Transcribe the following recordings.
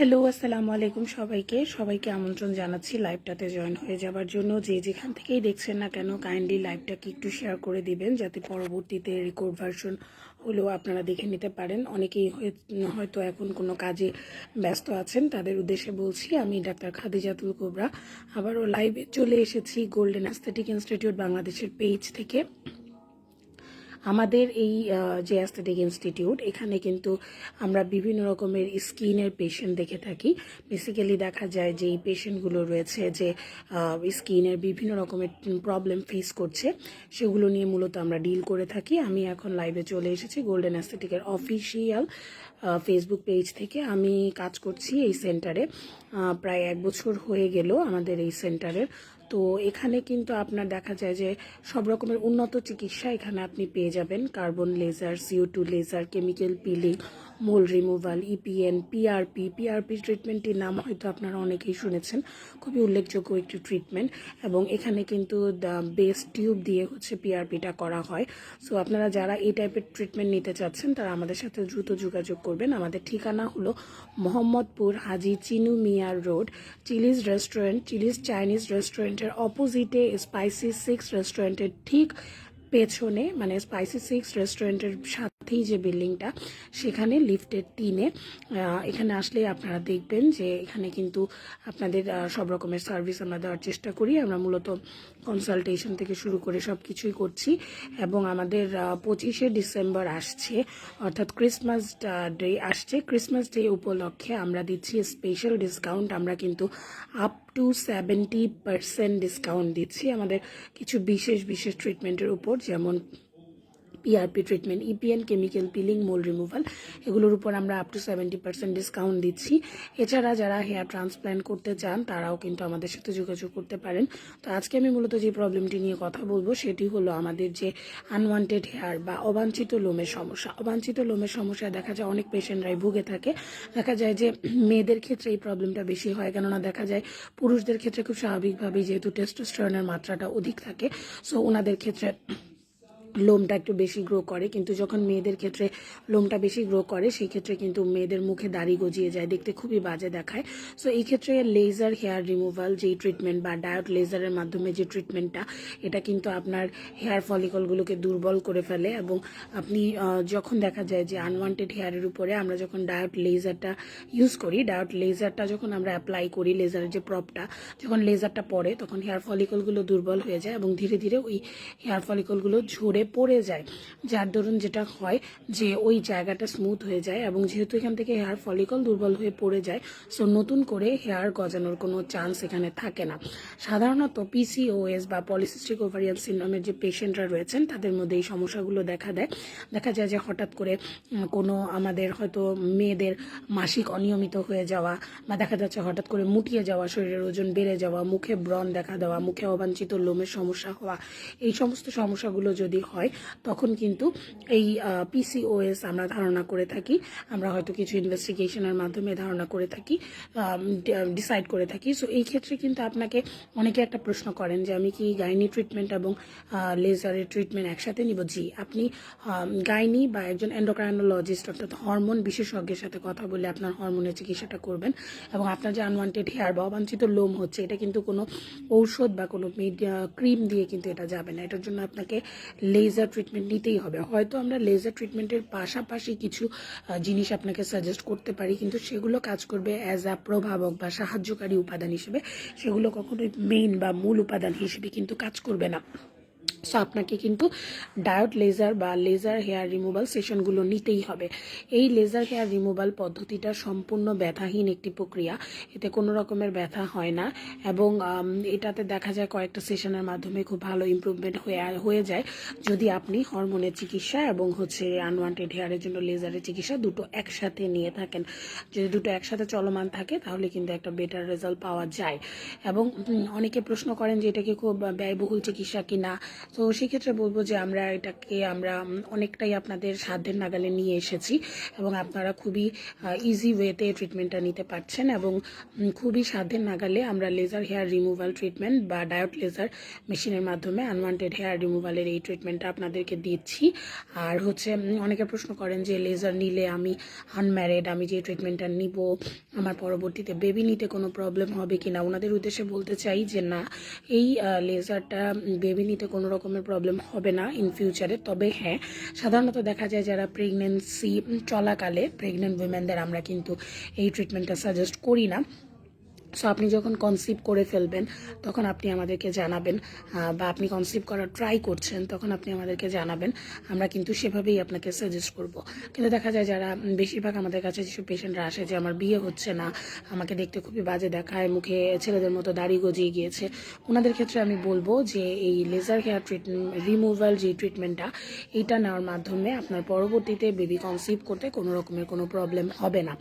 Hello, আসসালামু আলাইকুম সবাইকে আমন্ত্রণ জানাচ্ছি লাইভটাতে জয়েন হয়ে যাবার জন্য। যে যেখান থেকেই দেখছেন না কেন কাইন্ডলি লাইভটাকে একটু শেয়ার করে দিবেন, যাতে পরবর্তীতে রেকর্ড ভার্সন হলেও আপনারা দেখে নিতে পারেন। অনেকেই হয়তো এখন কোনো কাজে ব্যস্ত আছেন, তাদের উদ্দেশ্যে বলছি আমি ডাক্তার খাদিজাতুল কুবরা আবারও লাইভে চলে এসেছি গোল্ডেন অ্যাস্থেটিক ইনস্টিটিউট বাংলাদেশের পেজ থেকে। আমাদের এই যে অ্যাস্থেটিক ইনস্টিটিউট, এখানে কিন্তু আমরা বিভিন্ন রকমের স্কিনের পেশেন্ট দেখে থাকি। বেসিক্যালি দেখা যায় যে এই পেশেন্টগুলো রয়েছে যে স্কিনের বিভিন্ন রকমের প্রবলেম ফেস করছে, সেগুলো নিয়ে মূলত আমরা ডিল করে থাকি। আমি এখন লাইভে চলে এসেছি গোল্ডেন অ্যাস্থেটিকের অফিসিয়াল ফেসবুক পেজ থেকে। আমি কাজ করছি এই সেন্টারে, প্রায় 1 বছর হয়ে গেল আমাদের এই সেন্টারের। তো এখানে কিন্তু আপনার দেখা যায় যে সব রকমের উন্নত চিকিৎসা এখানে আপনি পেয়ে যাবেন। Carbon laser, CO2 laser, chemical peeling, mole removal, EPN, PRP ট্রিটমেন্টটির নাম হয়তো আপনারা অনেকেই শুনেছেন। খুবই উল্লেখযোগ্য একটি ট্রিটমেন্ট, এবং এখানে কিন্তু বেস টিউব দিয়ে পিআরপিটা করা হয়। সো আপনারা যারা এই টাইপের ট্রিটমেন্ট নিতে চাচ্ছেন তারা আমাদের সাথে দ্রুত যোগাযোগ করবেন। আমাদের ঠিকানা হলো মোহাম্মদপুর হাজি চিনু মিয়ার রোড, চিলিজ চাইনিজ রেস্টুরেন্টের অপোজিটে স্পাইসি 6 রেস্টুরেন্টের ঠিক পেছনে, মানে স্পাইসি 6 রেস্টুরেন্টের সাথেই যে বিল্ডিংটা, সেখানে লিফটের 3-এ। এখানে আসলে আপনারা দেখবেন যে এখানে কিন্তু আপনাদের সব রকমের সার্ভিস আমরা দেওয়ার চেষ্টা করি। আমরা মূলত কনসালটেশন থেকে শুরু করে সব কিছুই করছি। এবং আমাদের 25শে ডিসেম্বর আসছে, অর্থাৎ ক্রিসমাস ডে আসছে। ক্রিসমাস ডে উপলক্ষে আমরা দিচ্ছি স্পেশাল ডিসকাউন্ট। আমরা কিন্তু আপ টু 70% ডিসকাউন্ট দিচ্ছি আমাদের কিছু বিশেষ ট্রিটমেন্টের উপর, যেমন PRP treatment, EPN, chemical peeling, mole removal, এগুলোর উপর আমরা আপ টু 70% ডিসকাউন্ট দিচ্ছি। এছাড়া যারা হেয়ার ট্রান্সপ্ল্যান্ট করতে চান তারাও কিন্তু আমাদের সাথে যোগাযোগ করতে পারেন। তো আজকে আমি মূলত যে প্রবলেমটি নিয়ে কথা বলবো সেটি হলো আমাদের যে আনওয়ান্টেড হেয়ার বা অবাঞ্ছিত লোমের সমস্যা। অবাঞ্ছিত লোমের সমস্যায় দেখা যায় অনেক পেশেন্টরাই ভুগে থাকে। দেখা যায় যে মেয়েদের ক্ষেত্রে এই প্রবলেমটা বেশি হয়, কেননা দেখা যায় পুরুষদের ক্ষেত্রে খুব স্বাভাবিকভাবেই যেহেতু টেস্টোস্টেরনের মাত্রাটা অধিক থাকে, সো ওনাদের ক্ষেত্রে লোমটা একটু বেশি গ্রো করে। কিন্তু যখন মেয়েদের ক্ষেত্রে লোমটা বেশি গ্রো করে, সেই ক্ষেত্রে কিন্তু মেয়েদের মুখে দাড়ি গজিয়ে যায়, দেখতে খুবই বাজে দেখায়। সো এই ক্ষেত্রে লেজার হেয়ার রিমুভাল যেই ট্রিটমেন্ট বা ডায়োড লেজারের মাধ্যমে যে ট্রিটমেন্টটা, এটা কিন্তু আপনার হেয়ার ফলিকলগুলোকে দুর্বল করে ফেলে। এবং আপনি যখন দেখা যায় যে আনওয়ান্টেড হেয়ারের উপরে আমরা যখন ডায়োড লেজারটা ইউজ করি, ডায়োড লেজারটা যখন আমরা অ্যাপ্লাই করি, লেজারের যে প্রপটা যখন লেজারটা পড়ে, তখন হেয়ার ফলিকলগুলো দুর্বল হয়ে যায় এবং ধীরে ধীরে ওই হেয়ার ফলিকলগুলো ঝরে পড়ে যায়, যার দরুন যেটা হয় যে ওই জায়গাটা স্মুথ হয়ে যায়। এবং যেহেতু এখান থেকে হেয়ার ফলিকল দুর্বল হয়ে পড়ে যায়, সো নতুন করে হেয়ার গজানোর কোনো চান্স এখানে থাকে না। সাধারণত PCOS বা পলিসিস্টিক ওভারিয়ান সিনড্রোমের যে পেশেন্টরা রয়েছেন তাদের মধ্যে এই সমস্যাগুলো দেখা যায় যে হঠাৎ করে কোনো আমাদের হয়তো মেয়েদের মাসিক অনিয়মিত হয়ে যাওয়া, বা দেখা যাচ্ছে হঠাৎ করে মুটিয়ে যাওয়া, শরীরের ওজন বেড়ে যাওয়া, মুখে ব্রণ দেখা দেওয়া, মুখে অবাঞ্ছিত লোমের সমস্যা হওয়া, এই সমস্ত সমস্যাগুলো যদি হয় তখন কিন্তু এই PCOS আমরা ধারণা করে থাকি। আমরা হয়তো কিছু ইনভেস্টিগেশনের মাধ্যমে ধারণা করে থাকি, ডিসাইড করে থাকি। সো এই ক্ষেত্রে কিন্তু আপনাকে অনেকে একটা প্রশ্ন করেন যে আমি কি গাইনি ট্রিটমেন্ট এবং লেজারের ট্রিটমেন্ট একসাথে নিব? জি, আপনি গাইনি বা একজন এন্ডোক্রাইনোলজিস্ট অর্থাৎ হরমোন বিশেষজ্ঞের সাথে কথা বলে আপনার হরমোনের চিকিৎসাটা করবেন। এবং আপনার যে আনওয়ান্টেড হেয়ার বা অবাঞ্ছিত লোম হচ্ছে, এটা কিন্তু কোনো ঔষধ বা কোনো ক্রিম দিয়ে কিন্তু এটা যাবে না। এটার জন্য আপনাকে লেজার ট্রিটমেন্ট নিতেই হবে। হয়তো আমরা লেজার ট্রিটমেন্টের পাশাপাশি কিছু জিনিস আপনাকে সাজেস্ট করতে পারি, কিন্তু সেগুলো কাজ করবে অ্যাজ আ প্রভাবক বা সাহায্যকারী উপাদান হিসেবে, সেগুলো কখনোই মেইন বা মূল উপাদান হিসেবে কিন্তু কাজ করবে না। সো আপনাকে কিন্তু ডায়োড লেজার বা লেজার হেয়ার রিমুভাল সেশনগুলো নিতেই হবে। এই লেজার হেয়ার রিমুভাল পদ্ধতিটা সম্পূর্ণ ব্যথাহীন একটি প্রক্রিয়া, এতে কোনো রকমের ব্যথা হয় না। এবং এটাতে দেখা যায় কয়েকটা সেশনের মাধ্যমে খুব ভালো ইমপ্রুভমেন্ট হয়ে যায়, যদি আপনি হরমোনের চিকিৎসা এবং আনওয়ান্টেড হেয়ারের জন্য লেজারের চিকিৎসা দুটো একসাথে নিয়ে থাকেন। যদি দুটো একসাথে চলমান থাকে তাহলে কিন্তু একটা বেটার রেজাল্ট পাওয়া যায়। এবং অনেকে প্রশ্ন করেন যে এটা কি খুব ব্যয়বহুল চিকিৎসা কিনা। তো সেক্ষেত্রে বলবো যে আমরা এটাকে অনেকটাই আপনাদের সাধ্যের নাগালে নিয়ে এসেছি এবং আপনারা খুবই ইজি ওয়েতে ট্রিটমেন্টটা নিতে পারছেন এবং খুবই সাধ্যের নাগালে আমরা লেজার হেয়ার রিমুভাল ট্রিটমেন্ট বা ডায়োড লেজার মেশিনের মাধ্যমে আনওয়ান্টেড হেয়ার রিমুভালের এই ট্রিটমেন্টটা আপনাদেরকে দিচ্ছি। আর হচ্ছে অনেকে প্রশ্ন করেন যে লেজার নিলে আমি আনম্যারিড, আমি যে ট্রিটমেন্টটা নিব আমার পরবর্তীতে বেবি নিতে কোনো প্রবলেম হবে কি না। ওনাদের উদ্দেশ্যে বলতে চাই যে না, এই লেজারটা বেবি নিতে কোনো রকমের প্রবলেম হবে না ইন ফিউচারে। তবে হ্যাঁ, সাধারণত দেখা যায় যারা প্রেগনেন্সি চলাকালে প্রেগনেন্ট উইমেনদের আমরা কিন্তু এই ট্রিটমেন্টটা সাজেস্ট করি না। সো আপনি যখন কনসিভ করে ফেলবেন তখন আপনি আমাদেরকে জানাবেন, বা আপনি কনসিভ করার ট্রাই করছেন তখন আপনি আমাদেরকে জানাবেন, আমরা কিন্তু সেভাবেই আপনাকে সাজেস্ট করব। কিন্তু দেখা যায় যারা বেশিরভাগ আমাদের কাছে যেসব পেশেন্টরা আসে যে আমার বিয়ে হচ্ছে না, আমাকে দেখতে খুবই বাজে দেখায়, মুখে ছেলেদের মতো দাড়ি গজিয়ে গিয়েছে, ওনাদের ক্ষেত্রে আমি বলবো যে এই লেজার হেয়ার রিমুভাল যে ট্রিটমেন্টটা এইটা নেওয়ার মাধ্যমে আপনার পরবর্তীতে বেবি কনসিভ করতে কোনো রকমের কোনো প্রবলেম হবে না।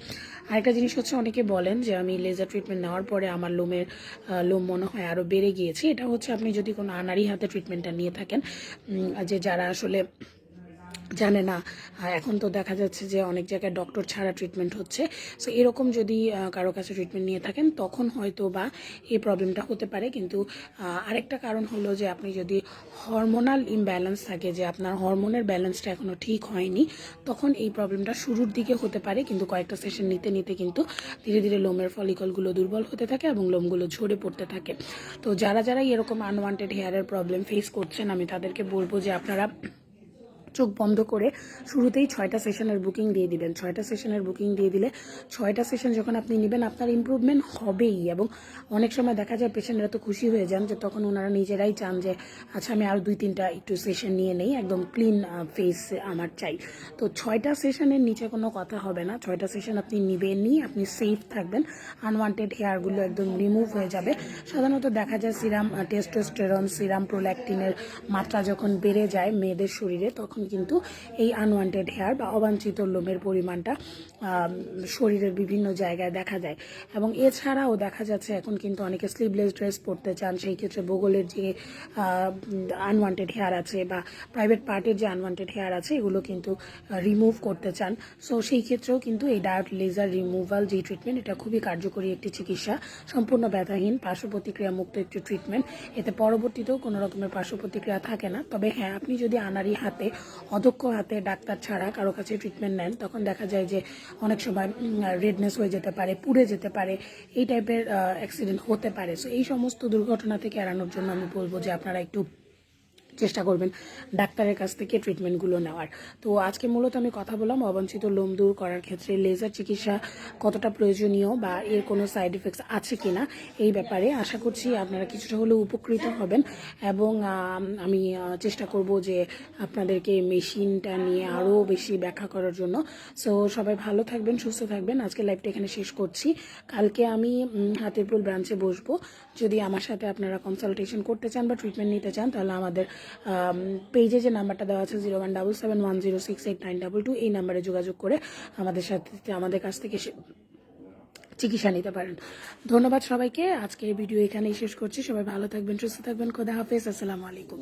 আরেকটা জিনিস হচ্ছে, অনেকে বলেন যে আমি লেজার ট্রিটমেন্ট নেওয়ার পরে আমার লোম মনে হয় আরও বেড়ে গিয়েছে। এটা হচ্ছে আপনি যদি কোনো আনাড়ি হাতে ট্রিটমেন্টটা নিয়ে থাকেন, যে যারা আসলে জানে না, এখন তো দেখা যাচ্ছে যে অনেক জায়গায় ডক্টর ছাড়া ট্রিটমেন্ট হচ্ছে। সো এরকম যদি কারো কাছে ট্রিটমেন্ট নিয়ে থাকেন তখন হয়তো বা এই প্রবলেমটা হতে পারে। কিন্তু আরেকটা কারণ হলো যে আপনি যদি হরমোনাল ইমব্যালেন্স থাকে, যে আপনার হরমোনের ব্যালেন্সটা এখনও ঠিক হয়নি, তখন এই প্রবলেমটা শুরুর দিকে হতে পারে। কিন্তু কয়েকটা সেশন নিতে নিতে কিন্তু ধীরে ধীরে লোমের ফলিকলগুলো দুর্বল হতে থাকে এবং লোমগুলো ঝরে পড়তে থাকে। তো যারা এরকম আনওয়ান্টেড হেয়ারের প্রবলেম ফেস করছেন, আমি তাদেরকে বলবো যে আপনারা চোখ বন্ধ করে শুরুতেই 6টা সেশনের বুকিং দিয়ে দিবেন। 6টা সেশনের বুকিং দিয়ে দিলে 6টা সেশন যখন আপনি নেবেন আপনার ইমপ্রুভমেন্ট হবেই। এবং অনেক সময় দেখা যায় পেশেন্টরা তো খুশি হয়ে যান যে তখন ওনারা নিজেরাই চান যে আচ্ছা আমি আরও 2-3টা একটু সেশন নিয়ে নেই, একদম ক্লিন ফেস আমার চাই। তো 6টা সেশনের নিচে কোনো কথা হবে না। 6টা সেশন আপনি নেবেনই, আপনি সেফ থাকবেন, আনওয়ান্টেড হেয়ারগুলো একদম রিমুভ হয়ে যাবে। সাধারণত দেখা যায় সিরাম টেস্টোস্টেরন, সিরাম প্রোল্যাক্টিনের মাত্রা যখন বেড়ে যায় মেয়েদের শরীরে, তখন কিন্তু এই আনওয়ান্টেড হেয়ার বা অবাঞ্ছিত লোমের পরিমাণটা শরীরের বিভিন্ন জায়গায় দেখা যায়। এবং এছাড়াও দেখা যাচ্ছে এখন কিন্তু অনেকে স্লিভলেস ড্রেস পরতে চান, সেই ক্ষেত্রে বগলের যে আনওয়ান্টেড হেয়ার আছে বা প্রাইভেট পার্টের যে আনওয়ান্টেড হেয়ার আছে এগুলো কিন্তু রিমুভ করতে চান। সো সেই ক্ষেত্রেও কিন্তু এই ডায়োড লেজার রিমুভাল যে ট্রিটমেন্ট, এটা খুবই কার্যকরী একটি চিকিৎসা, সম্পূর্ণ ব্যথাহীন, পার্শ্ব প্রতিক্রিয়া মুক্ত একটি ট্রিটমেন্ট। এতে পরবর্তীতেও কোনো রকমের পার্শ্ব প্রতিক্রিয়া থাকে না। তবে হ্যাঁ, আপনি যদি আনাড়ি হাতে, অদক্ষ হাতে ডাক্তার ছাড়া কারো কাছে ট্রিটমেন্ট নেন, তখন দেখা যায় যে অনেক সময় রেডনেস হয়ে যেতে পারে, পুড়ে যেতে পারে, এই টাইপের অ্যাক্সিডেন্ট হতে পারে। সো এই সমস্ত দুর্ঘটনা থেকে এড়ানোর জন্য আমি বলবো যে আপনারা একটু চেষ্টা করবেন ডাক্তারের কাছ থেকে ট্রিটমেন্টগুলো নেওয়ার। তো আজকে মূলত আমি কথা বললাম অবাঞ্ছিত লোম দূর করার ক্ষেত্রে লেজার চিকিৎসা কতটা প্রয়োজনীয় বা এর কোনো সাইড এফেক্টস আছে কিনা এই ব্যাপারে। আশা করছি আপনারা কিছুটা হলেও উপকৃত হবেন এবং আমি চেষ্টা করব যে আপনাদেরকে মেশিনটা নিয়ে আরও বেশি ব্যাখ্যা করার জন্য। সো সবাই ভালো থাকবেন, সুস্থ থাকবেন। আজকে লাইভটা এখানে শেষ করছি। কালকে আমি হাতিরপুল ব্রাঞ্চে বসবো। যদি আমার সাথে আপনারা কনসালটেশন করতে চান বা ট্রিটমেন্ট নিতে চান, তাহলে আমাদের পেজে যে নাম্বারটা দেওয়া আছে 0177106892, এই নাম্বারে যোগাযোগ করে আমাদের কাছ থেকে চিকিৎসা নিতে পারেন। ধন্যবাদ সবাইকে। আজকে এই ভিডিও এখানেই শেষ করছি। সবাই ভালো থাকবেন, সুস্থ থাকবেন। খোদা হাফেজ। আসসালামু আলাইকুম।